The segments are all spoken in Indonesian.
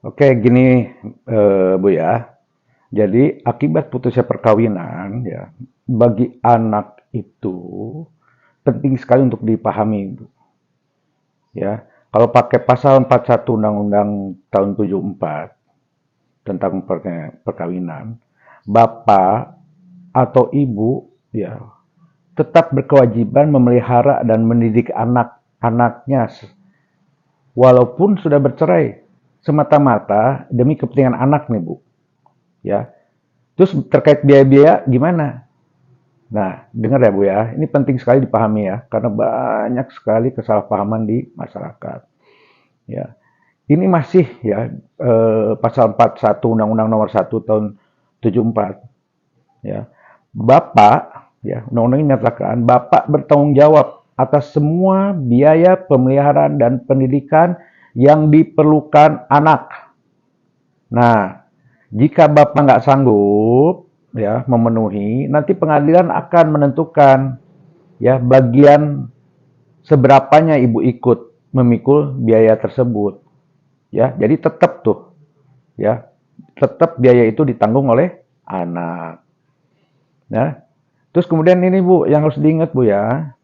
Oke, gini Bu ya. Jadi akibat putusnya perkawinan ya, bagi anak itu penting sekali untuk dipahami Bu. Ya, kalau pakai pasal 41 Undang-Undang tahun 74 tentang perkawinan, bapak atau ibu ya tetap berkewajiban memelihara dan mendidik anak-anaknya walaupun sudah bercerai semata-mata demi kepentingan anak nih Bu. Ya, terus terkait biaya-biaya gimana? Nah, dengar ya Bu ya, ini penting sekali dipahami ya, karena banyak sekali kesalahpahaman di masyarakat. Ya, ini masih ya pasal 41 Undang-Undang Nomor 1 tahun 74. Ya, Bapak ya undang-undang ini menyatakan Bapak bertanggung jawab atas semua biaya pemeliharaan dan pendidikan yang diperlukan anak. Nah, jika Bapak nggak sanggup ya memenuhi, nanti pengadilan akan menentukan ya bagian seberapanya ibu ikut memikul biaya tersebut. Ya, jadi tetap tuh ya, tetap biaya itu ditanggung oleh anak. Ya. Terus kemudian ini Bu, yang harus diingat Bu ya.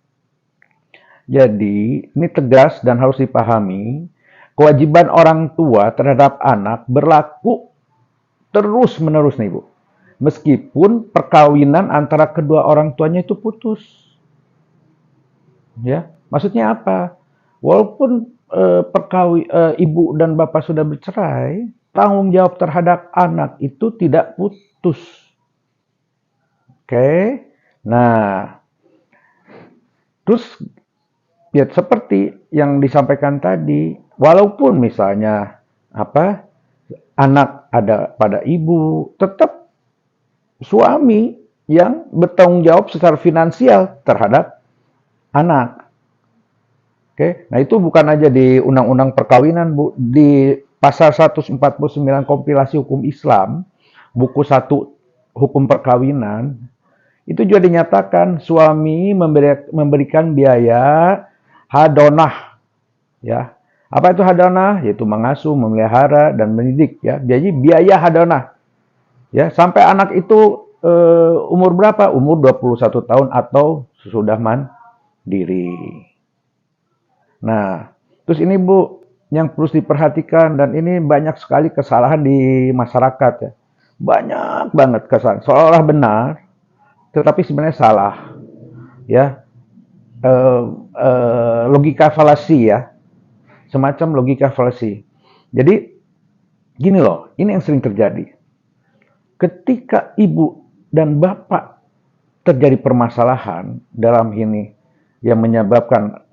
Jadi, ini tegas dan harus dipahami, kewajiban orang tua terhadap anak berlaku terus-menerus nih Bu. Meskipun perkawinan antara kedua orang tuanya itu putus. Ya, maksudnya apa? Walaupun ibu dan bapak sudah bercerai, tanggung jawab terhadap anak itu tidak putus. Oke. Nah, terus ya seperti yang disampaikan tadi, walaupun misalnya apa anak ada pada ibu, tetap suami yang bertanggung jawab secara finansial terhadap anak. Oke, nah itu bukan aja di Undang-Undang Perkawinan, Bu. Di pasal 149 Kompilasi Hukum Islam, buku 1 Hukum Perkawinan, itu juga dinyatakan suami memberikan biaya hadonah, ya. Apa itu hadonah? Yaitu mengasuh, memelihara, dan mendidik, ya. Jadi biaya hadonah, ya, sampai anak itu umur berapa? Umur 21 tahun atau sesudah mandiri. Nah, terus ini Bu, yang perlu diperhatikan dan ini banyak sekali kesalahan di masyarakat ya. Banyak banget kesalahan. Seolah benar, tetapi sebenarnya salah. Ya, logika falasi ya, semacam logika falasi. Jadi gini loh, ini yang sering terjadi. Ketika ibu dan bapak terjadi permasalahan dalam ini yang menyebabkan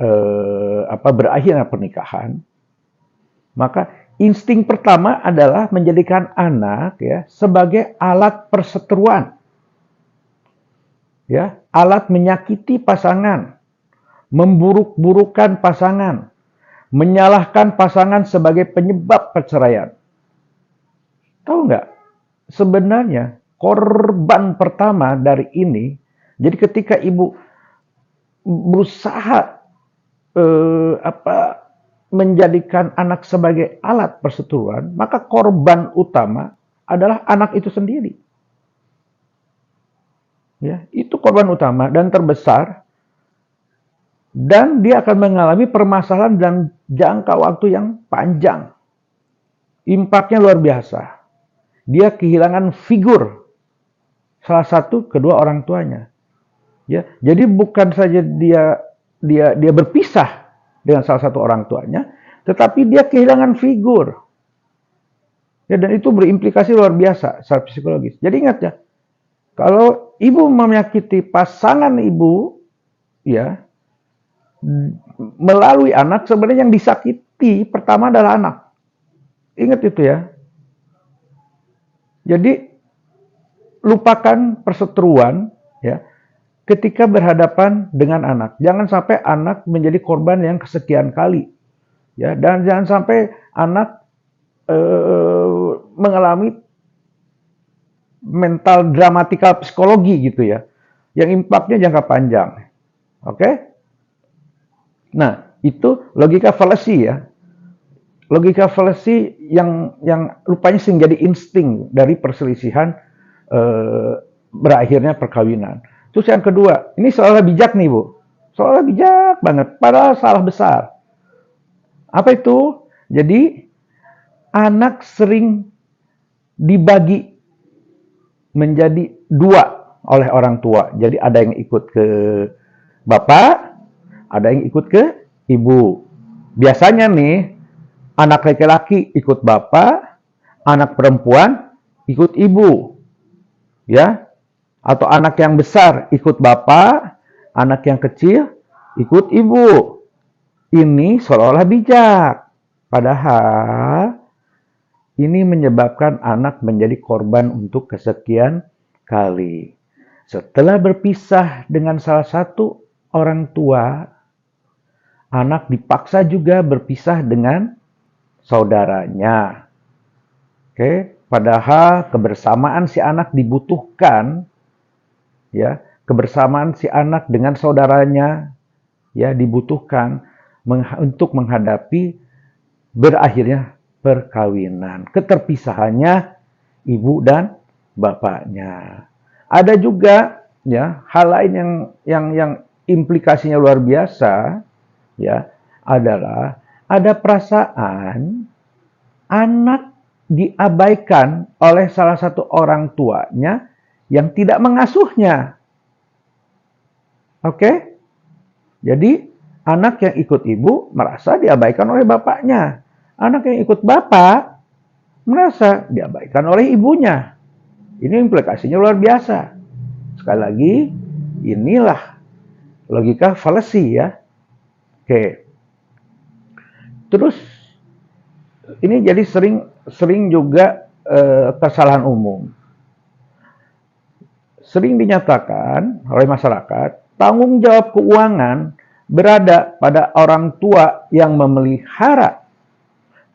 berakhirnya pernikahan, maka insting pertama adalah menjadikan anak ya sebagai alat perseteruan, ya, alat menyakiti pasangan, memburuk-burukan pasangan, menyalahkan pasangan sebagai penyebab perceraian. Tahu nggak? Sebenarnya korban pertama dari ini, jadi ketika ibu berusaha menjadikan anak sebagai alat perseteruan, maka korban utama adalah anak itu sendiri. Ya, itu korban utama dan terbesar, dan dia akan mengalami permasalahan dan jangka waktu yang panjang. Impaknya luar biasa. Dia kehilangan figur salah satu kedua orang tuanya. Ya, jadi bukan saja dia berpisah dengan salah satu orang tuanya, tetapi dia kehilangan figur. Ya, dan itu berimplikasi luar biasa secara psikologis. Jadi ingat ya, kalau ibu menyakiti pasangan ibu, ya, melalui anak, sebenarnya yang disakiti pertama adalah anak. Ingat itu ya. Jadi lupakan perseteruan, ya, ketika berhadapan dengan anak. Jangan sampai anak menjadi korban yang kesekian kali. Ya, dan jangan sampai anak mengalami mental dramatikal psikologi gitu ya. Yang impaknya jangka panjang. Oke? Nah, itu logika falasi ya. Logika fallacy yang rupanya sering jadi insting dari perselisihan berakhirnya perkawinan. Terus yang kedua, ini seolah bijak nih Bu, seolah bijak banget, padahal salah besar. Apa itu? Jadi anak sering dibagi menjadi dua oleh orang tua. Jadi ada yang ikut ke bapak, ada yang ikut ke ibu. Biasanya nih, anak laki-laki ikut bapak, anak perempuan ikut ibu. Ya, atau anak yang besar ikut bapak, anak yang kecil ikut ibu. Ini seolah-olah bijak. Padahal ini menyebabkan anak menjadi korban untuk kesekian kali. Setelah berpisah dengan salah satu orang tua, anak dipaksa juga berpisah dengan saudaranya. Oke, padahal kebersamaan si anak dibutuhkan, ya, kebersamaan si anak dengan saudaranya, ya, dibutuhkan untuk menghadapi berakhirnya perkawinan, keterpisahannya ibu dan bapaknya. Ada juga ya hal lain yang implikasinya luar biasa, ya, adalah ada perasaan anak diabaikan oleh salah satu orang tuanya yang tidak mengasuhnya. Oke? Jadi anak yang ikut ibu merasa diabaikan oleh bapaknya. Anak yang ikut bapak merasa diabaikan oleh ibunya. Ini implikasinya luar biasa. Sekali lagi, inilah logika fallacy ya. Oke. Terus ini jadi sering juga kesalahan umum. Sering dinyatakan oleh masyarakat, tanggung jawab keuangan berada pada orang tua yang memelihara.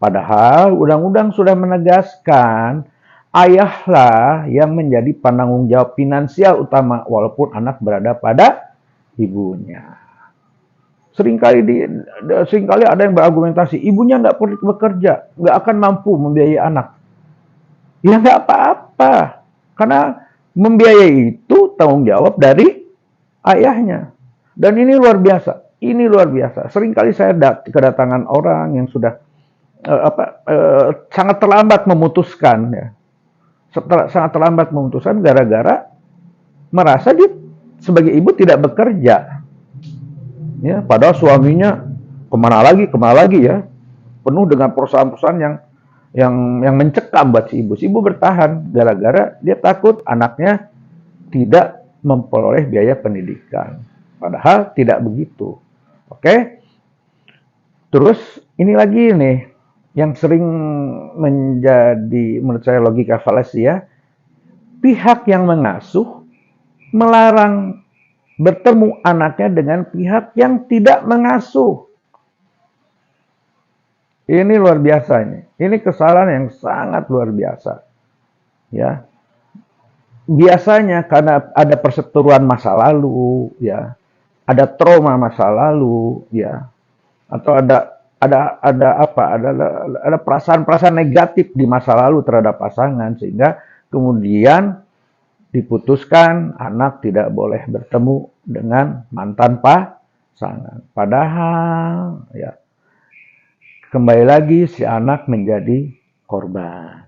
Padahal undang-undang sudah menegaskan ayahlah yang menjadi penanggung jawab finansial utama walaupun anak berada pada ibunya. Seringkali ada yang berargumentasi, ibunya nggak perlu bekerja, nggak akan mampu membiayai anak. Ya nggak apa-apa, karena membiayai itu tanggung jawab dari ayahnya. Dan ini luar biasa, ini luar biasa. Seringkali saya kedatangan orang yang sudah sangat terlambat memutuskan, ya. Sangat terlambat memutuskan gara-gara merasa dia sebagai ibu tidak bekerja, ya. Padahal suaminya kemana lagi ya, penuh dengan perusahaan-perusahaan yang mencekam buat si ibu. Si ibu bertahan gara-gara dia takut anaknya tidak memperoleh biaya pendidikan. Padahal tidak begitu. Oke? Terus ini lagi nih yang sering menjadi menurut saya logika fallacy ya. Pihak yang mengasuh melarang bertemu anaknya dengan pihak yang tidak mengasuh. Ini luar biasa ini. Ini kesalahan yang sangat luar biasa. Ya. Biasanya karena ada perseteruan masa lalu, ya. Ada trauma masa lalu, ya. Atau ada perasaan-perasaan negatif di masa lalu terhadap pasangan sehingga kemudian diputuskan anak tidak boleh bertemu dengan mantan pasangan. Padahal ya kembali lagi si anak menjadi korban.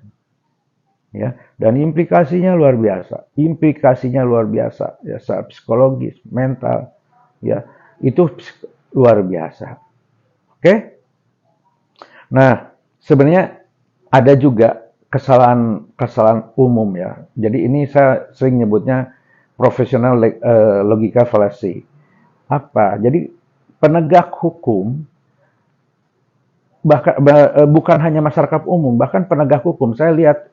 Ya, dan implikasinya luar biasa. Implikasinya luar biasa ya, secara psikologis, mental ya. Itu luar biasa. Oke? Nah, sebenarnya ada juga kesalahan umum ya. Jadi ini saya sering nyebutnya profesional logika fallacy. Apa? Jadi penegak hukum bahkan bukan hanya masyarakat umum, bahkan penegak hukum saya lihat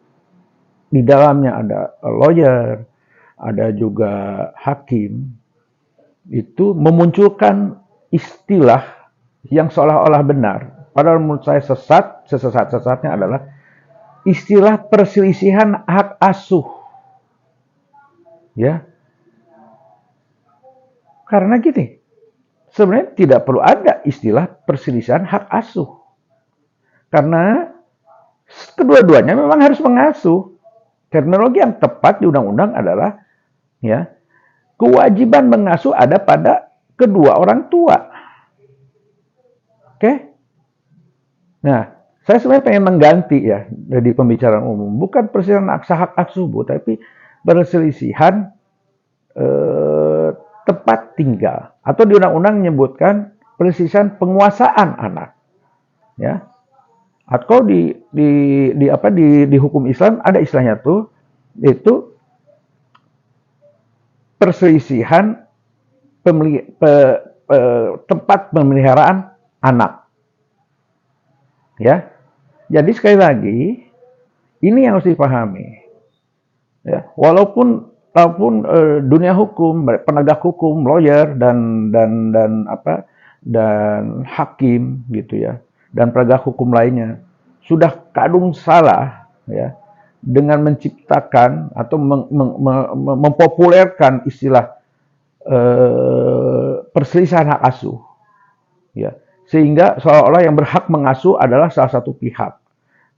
di dalamnya ada lawyer, ada juga hakim, itu memunculkan istilah yang seolah-olah benar. Padahal menurut saya sesat-sesatnya adalah istilah perselisihan hak asuh. Ya. Karena gini, sebenarnya tidak perlu ada istilah perselisihan hak asuh. Karena kedua-duanya memang harus mengasuh. Terminologi yang tepat di undang-undang adalah ya, kewajiban mengasuh ada pada kedua orang tua. Oke? Nah, saya sebenarnya pengen mengganti ya dari pembicaraan umum, bukan perselisihan hak asuh, Bu, tapi perselisihan tempat tinggal, atau di undang-undang menyebutkan perselisihan penguasaan anak, ya. Atau di hukum Islam ada istilahnya tuh, itu perselisihan tempat pemeliharaan anak, ya. Jadi sekali lagi ini yang harus dipahami, ya. Walaupun dunia hukum, penegak hukum, lawyer dan hakim gitu ya, dan penegak hukum lainnya sudah kadung salah ya dengan menciptakan atau mempopulerkan istilah perselisihan hak asuh, ya, sehingga seolah-olah yang berhak mengasuh adalah salah satu pihak,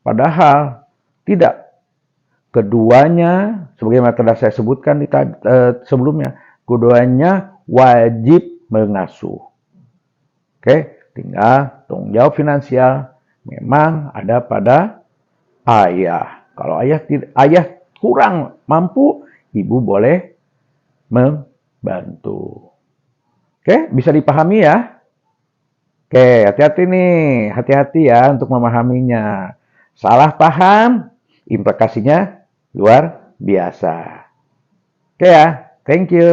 padahal tidak. Keduanya, sebagaimana telah saya sebutkan sebelumnya, keduanya wajib mengasuh. Oke, tinggal tanggung jawab finansial memang ada pada ayah. Kalau ayah kurang mampu, ibu boleh membantu. Oke, bisa dipahami ya? Oke, hati-hati nih, hati-hati ya untuk memahaminya. Salah paham, implikasinya luar biasa. Oke ya, thank you.